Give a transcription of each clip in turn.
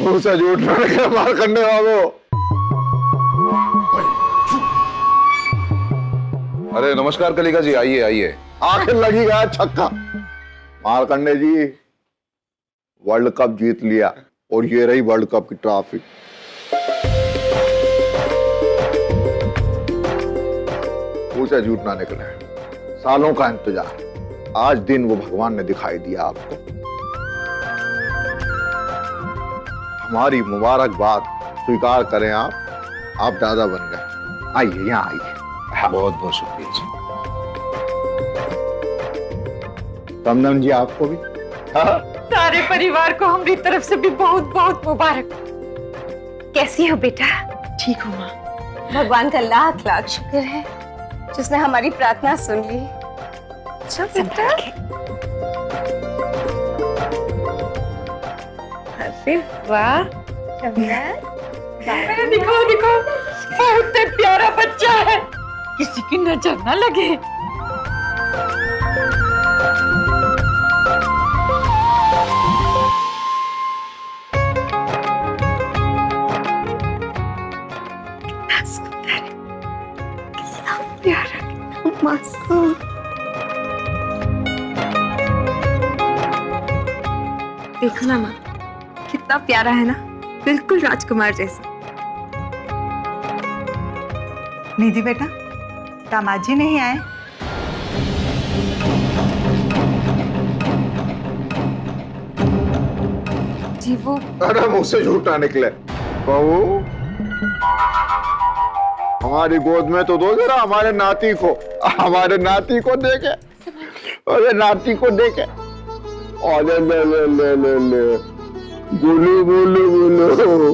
मुंह से झूठ ना निकले मारकंडे बाबू। अरे नमस्कार कलिका जी, आइए आइए। आखिर लगी गया छक्का। मारकंडे जी, वर्ल्ड कप जीत लिया और ये रही वर्ल्ड कप की ट्रॉफी। मुंह से झूठ ना निकले, सालों का इंतजार, आज दिन वो भगवान ने दिखाई दिया आपको। हमारी मुबारकबाद स्वीकार करें आप दादा बन गए। आइए यहाँ आइए। बहुत बहुत शुक्रिया जी। समदम जी आपको भी। हाँ? सारे परिवार को हमारी तरफ से भी बहुत बहुत मुबारक। कैसी हो बेटा? ठीक हूँ माँ। भगवान का लाख लाख शुक्र है जिसने हमारी प्रार्थना सुन ली। अच्छा बेटा। अरे वाह, दिखाओ दिखाओ, बहुत प्यारा बच्चा है, किसी की नजर ना लगे। मासूम। देखो ना माँ, कितना प्यारा है ना, बिल्कुल राजकुमार जैसा। निधि बेटा, दामाद जी नहीं आए? जी वो अरे मुंह से झूठ ना निकले। बहू, हमारी गोद में तो दो जरा हमारे नाती को, हमारे नाती को देखे, अरे नाती को देखे। अरे ले ले ले ले ले, गुलू गुलू गुलू।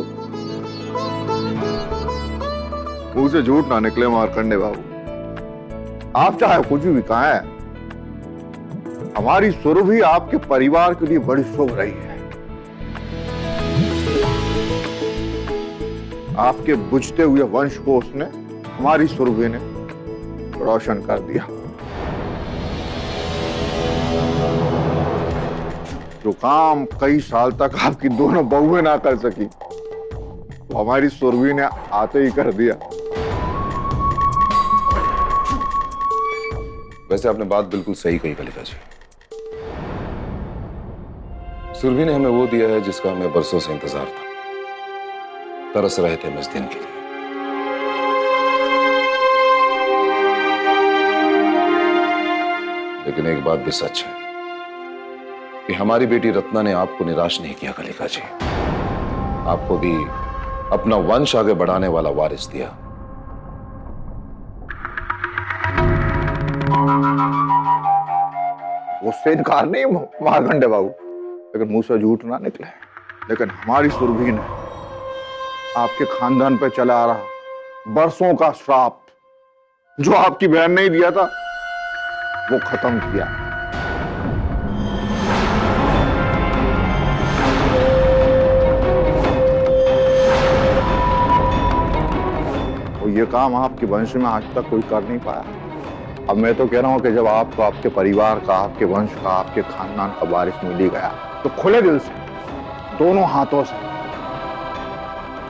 मुंह से झूठ ना निकले मारकंडे बाबू, आप चाहे कुछ भी कहा है, हमारी सुरभि आपके परिवार के लिए बड़ी शुभ रही है। आपके बुझते हुए वंश को उसने, हमारी सुरभि ने रोशन कर दिया। जो काम कई साल तक आपकी दोनों बहुएं ना कर सकी, तो हमारी सुरभि ने आते ही कर दिया। वैसे आपने बात बिल्कुल सही कही कलिका जी। सुरभि ने हमें वो दिया है जिसका हमें बरसों से इंतजार था। तरस रहे थे हम इस दिन के लिए। लेकिन एक बात भी सच है कि हमारी बेटी रत्ना ने आपको निराश नहीं किया कलिका जी। आपको भी अपना वंश आगे बढ़ाने वाला वारिस दिया। उससे इनकार नहीं मारकंडे बाबू, लेकिन मुंह से झूठ ना निकले। लेकिन हमारी सुरभि ने आपके खानदान पे चला आ रहा बरसों का श्राप, जो आपकी बहन ने ही दिया था, वो खत्म किया। और ये काम आपके वंश में आज तक कोई कर नहीं पाया। अब मैं तो कह रहा हूं कि जब आपको आपके परिवार का, आपके वंश का, आपके खानदान का वारिस मिल ही गया, तो खुले दिल से, दोनों हाथों से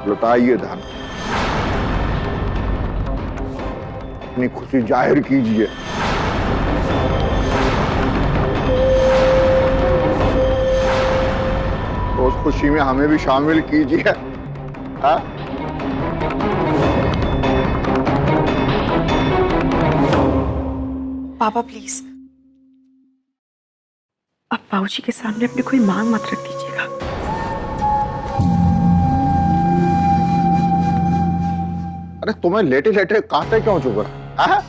लुटाइए धन, अपनी खुशी जाहिर कीजिए। तो उस खुशी में हमें भी शामिल कीजिए। हाँ? पापा प्लीज, आप बाबूजी के सामने अपनी कोई मांग मत रख दीजिएगा। अरे तुम्हें लेटे लेटे कांटे क्यों चुभ रहा है?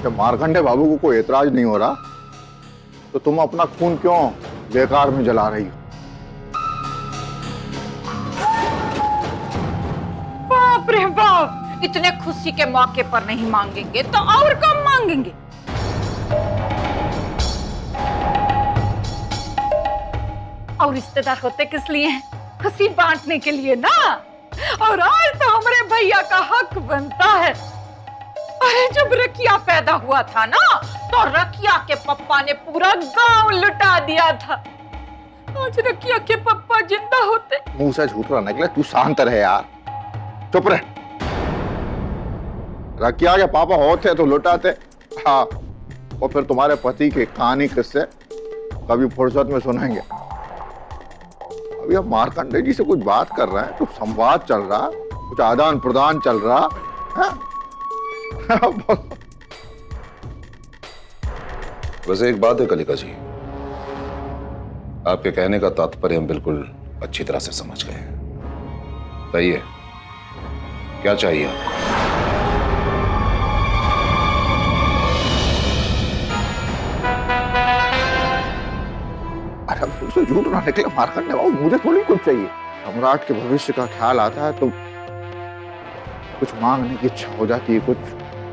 जब मारकंडे बाबू को कोई एतराज नहीं हो रहा, तो तुम अपना खून क्यों बेकार में जला रही हो? बाप रे बाप, इतने खुशी के मौके पर नहीं मांगेंगे तो और कब मांगेंगे? और रिश्तेदार होते किस लिए हैं? खुशी बांटने के लिए ना। और आज तो हमारे भैया का हक बनता है। अरे जब रकिया पैदा हुआ था ना, तो रकिया के पप्पा ने पूरा गांव लुटा दिया था। आज रकिया के पप्पा जिंदा होते। मुंह से झूठ रहा निकले, तू शांत रहे यार, चुप रहे। रकिया के पापा होते तो लुटाते। हाँ, और फिर तुम्हारे पति की कहानी किससे कभी फुर्सत में सुनेंगे। अभी आप मार्कंडे जी से कुछ बात कर रहे हैं, कुछ संवाद चल रहा, कुछ आदान प्रदान चल रहा है। वैसे एक बात है कलिका जी, आपके कहने का तात्पर्य हम बिल्कुल अच्छी तरह से समझ गए। कहिए, क्या चाहिए आपको? अरे मुझसे झूठ ना निकले मार्कंडे बाबू, मुझे थोड़ी कुछ चाहिए। सम्राट के भविष्य का ख्याल आता है तो कुछ मांगने की इच्छा हो जाती है, कुछ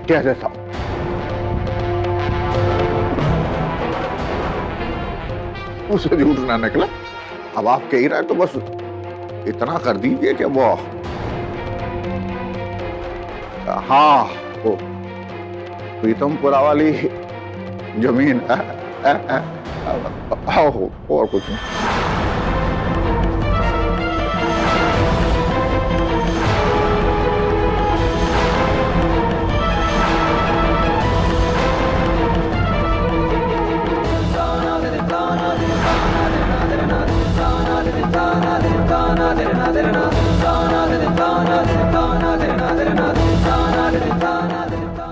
कह देता हूं। मुझसे झूठ ना निकला। अब आप कह ही रहे तो बस इतना कर दीजिए कि वो, हाँ, वो प्रीतमपुरा वाली जमीन है। और कुछ नहीं।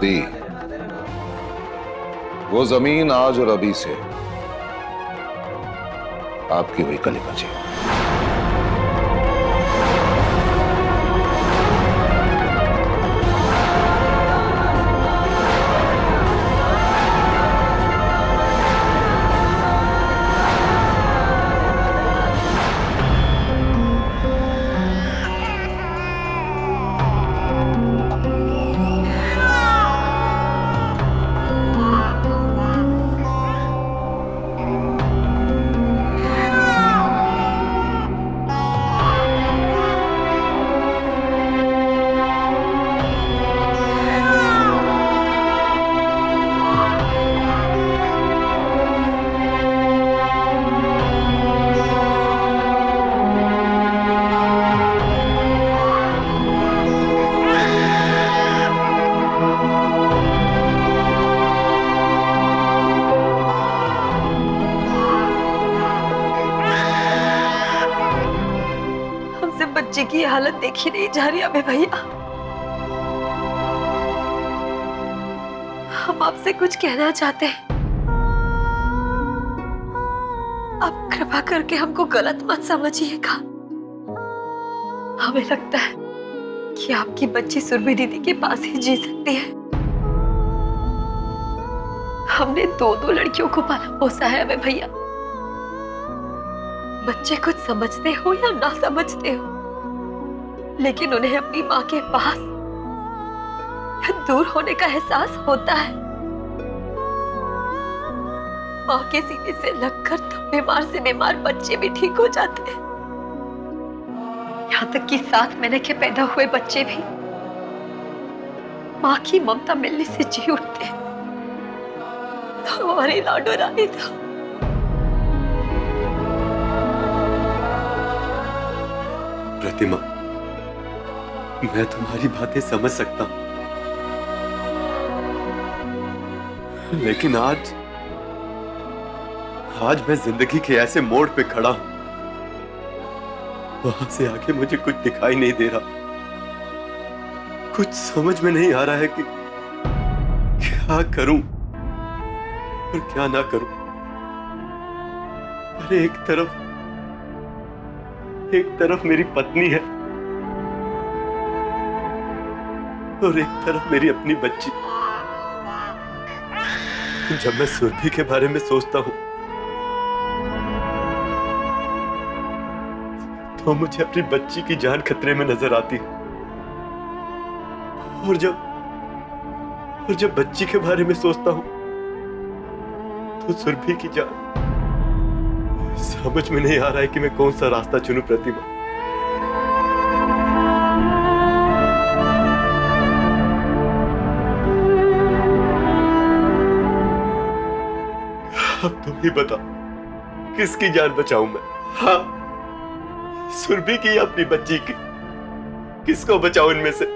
दी, वो जमीन आज और अभी से आपकी हुई कलिका जी। बच्चे की हालत देखी नहीं जा रही अबे भैया। हम आपसे कुछ कहना चाहते हैं, आप कृपा करके हमको गलत मत समझिएगा। हमें लगता है कि आपकी बच्ची सुरभि दीदी के पास ही जी सकती है। हमने दो लड़कियों को पाला पोसा है अबे भैया। बच्चे कुछ समझते हो या ना समझते हो, लेकिन उन्हें अपनी माँ के पास दूर होने का एहसास होता है। माँ के सीने से लगकर तो बीमार से बीमार बच्चे भी ठीक हो जाते हैं। यहाँ तक कि 7 महीने के पैदा हुए बच्चे भी माँ की ममता मिलने से जी उठते हैं। तो हमारी लाडो रानी था। प्रतिमा, मैं तुम्हारी बातें समझ सकता हूं, लेकिन आज मैं जिंदगी के ऐसे मोड़ पे खड़ा हूं, वहां से आगे मुझे कुछ दिखाई नहीं दे रहा। कुछ समझ में नहीं आ रहा है कि क्या करूं और क्या ना करूं। अरे एक तरफ मेरी पत्नी है और एक तरफ मेरी अपनी बच्ची। जब मैं सुरभि के बारे में सोचता हूं तो मुझे अपनी बच्ची की जान खतरे में नजर आती है, और जब बच्ची के बारे में सोचता हूं तो सुरभि की जान। समझ में नहीं आ रहा है कि मैं कौन सा रास्ता चुनूं प्रतिमा। अब तुम ही बताओ, किसकी जान बचाऊं मैं? हाँ, सुरभि की या अपनी बच्ची की, किसको बचाओ इनमें से?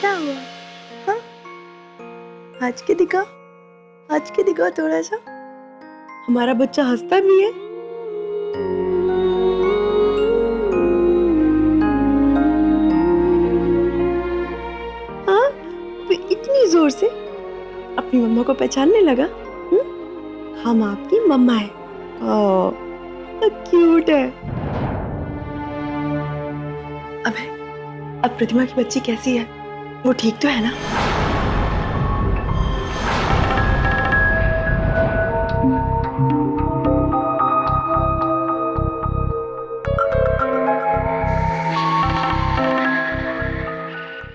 क्या हुआ? हाँ? आज के दिखाओ थोड़ा सा। हमारा बच्चा हंसता भी है। हाँ, इतनी जोर से अपनी मम्मा को पहचानने लगा। हम आपकी मम्मा है। ओह, तो क्यूट है। अब प्रतिमा की बच्ची कैसी है? वो ठीक तो है ना?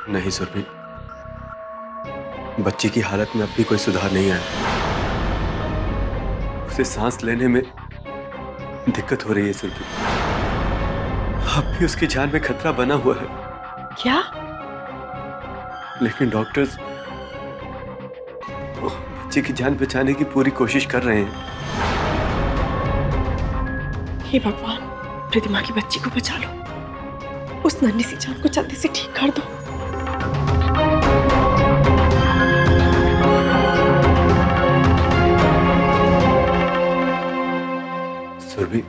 नहीं सुरभि, बच्ची की हालत में अब भी कोई सुधार नहीं आया। उसे सांस लेने में दिक्कत हो रही है सुरभि। अब भी उसकी जान में खतरा बना हुआ है। क्या? लेकिन डॉक्टर्स बच्चे की जान बचाने की पूरी कोशिश कर रहे हैं। हे भगवान, प्रतिमा की बच्ची को बचा लो। उस नन्ही सी जान को जल्दी से ठीक कर दो। सुरभि,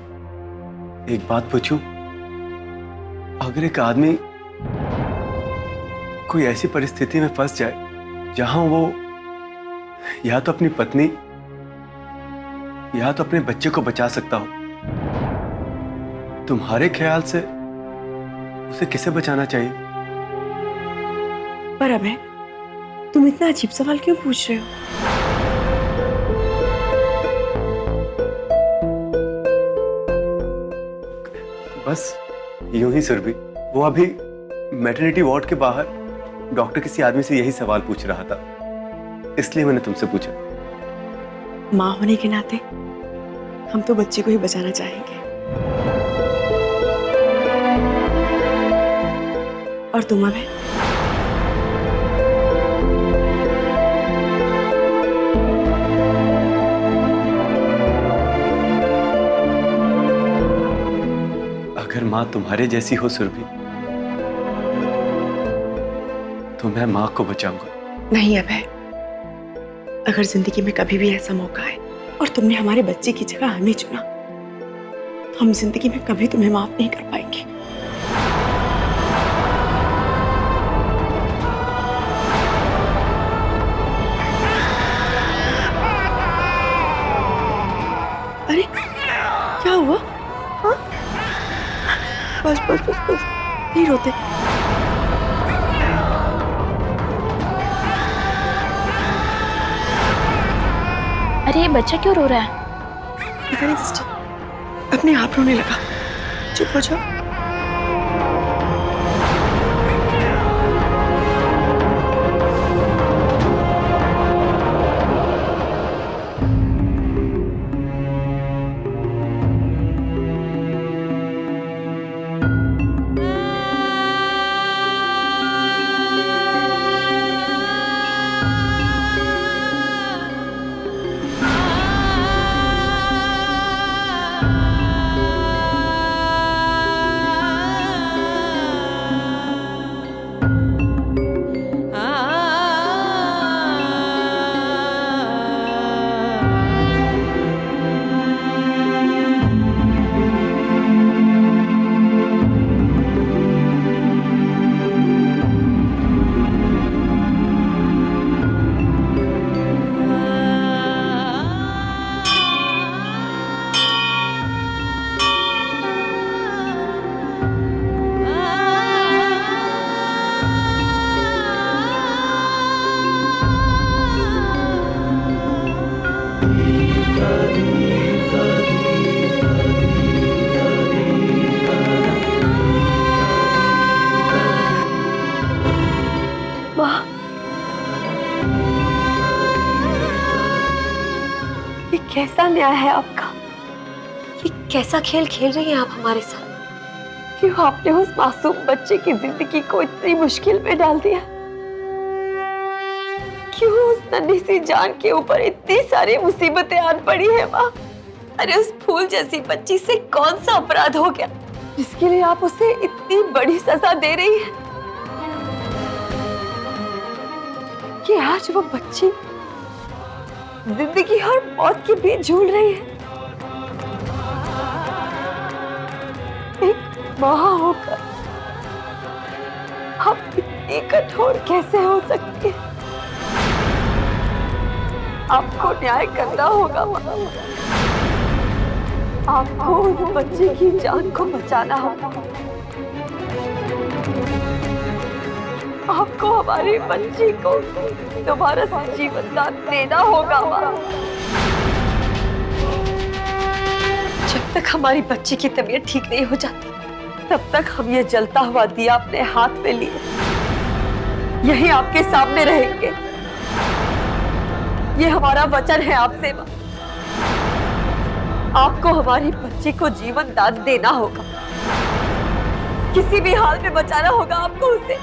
एक बात पूछूं? अगर एक आदमी कोई ऐसी परिस्थिति में फंस जाए जहां वो या तो अपनी पत्नी या तो अपने बच्चे को बचा सकता हो, तुम्हारे ख्याल से उसे किसे बचाना चाहिए? पर अबे, तुम इतना अजीब सवाल क्यों पूछ रहे हो? बस यूं ही सुरभि। वो अभी मैटरनिटी वार्ड के बाहर डॉक्टर किसी आदमी से यही सवाल पूछ रहा था, इसलिए मैंने तुमसे पूछा। माँ होने के नाते हम तो बच्चे को ही बचाना चाहेंगे। और तुम अबे? अगर माँ तुम्हारे जैसी हो सुरभि, तो मैं माँ को बचाऊंगा। नहीं अभय, अगर जिंदगी में कभी भी ऐसा मौका आए और तुमने हमारे बच्चे की जगह हमें चुना, तो हम जिंदगी में कभी तुम्हें माफ नहीं कर पाएंगे। अरे क्या हुआ? हाँ? बस बस बस बस, नहीं रोते। अरे ये बच्चा क्यों रो रहा है? पता नहीं सिस्टर, अपने आप रोने लगा। चुप हो जाओ। कैसा न्याय है आपका? ये कैसा खेल खेल रही हैं आप हमारे साथ? क्यों आपने उस मासूम बच्चे की जिंदगी को इतनी मुश्किल में डाल दिया? क्यों उस नन्ही सी जान के ऊपर इतनी सारी मुसीबतें आन पड़ी है माँ? अरे उस फूल जैसी बच्ची से कौन सा अपराध हो गया जिसके लिए आप उसे इतनी बड़ी सजा दे रही हैं? कि आज वो बच्ची जिंदगी और मौत के बीच झूल रही है। एक माँ होकर आप इतनी कठोर कैसे हो सकती हैं? आपको न्याय करना होगा माँ। आपको उस बच्चे की जान को बचाना होगा। आपको हमारी बच्ची को दोबारा से जीवन दान देना होगा माँ। जब तक हमारी बच्ची की तबीयत ठीक नहीं हो जाती तब तक हम ये जलता हुआ दिया अपने हाथ में लिए यही आपके सामने रहेंगे। ये हमारा वचन है आपसे माँ। आपको हमारी बच्ची को जीवन दान देना होगा। किसी भी हाल में बचाना होगा आपको उसे।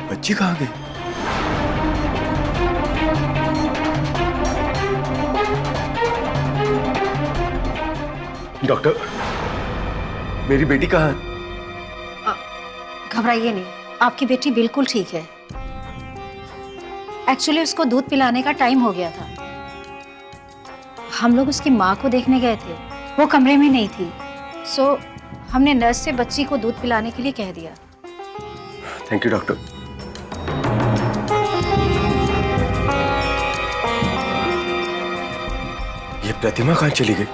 बच्ची कहाँ गई? डॉक्टर, मेरी बेटी कहाँ है? घबराइए नहीं, आपकी बेटी बिल्कुल ठीक है। एक्चुअली उसको दूध पिलाने का टाइम हो गया था। हम लोग उसकी माँ को देखने गए थे, वो कमरे में नहीं थी, सो हमने नर्स से बच्ची को दूध पिलाने के लिए कह दिया। Thank you doctor. ये प्रतिमा कहाँ चली गई?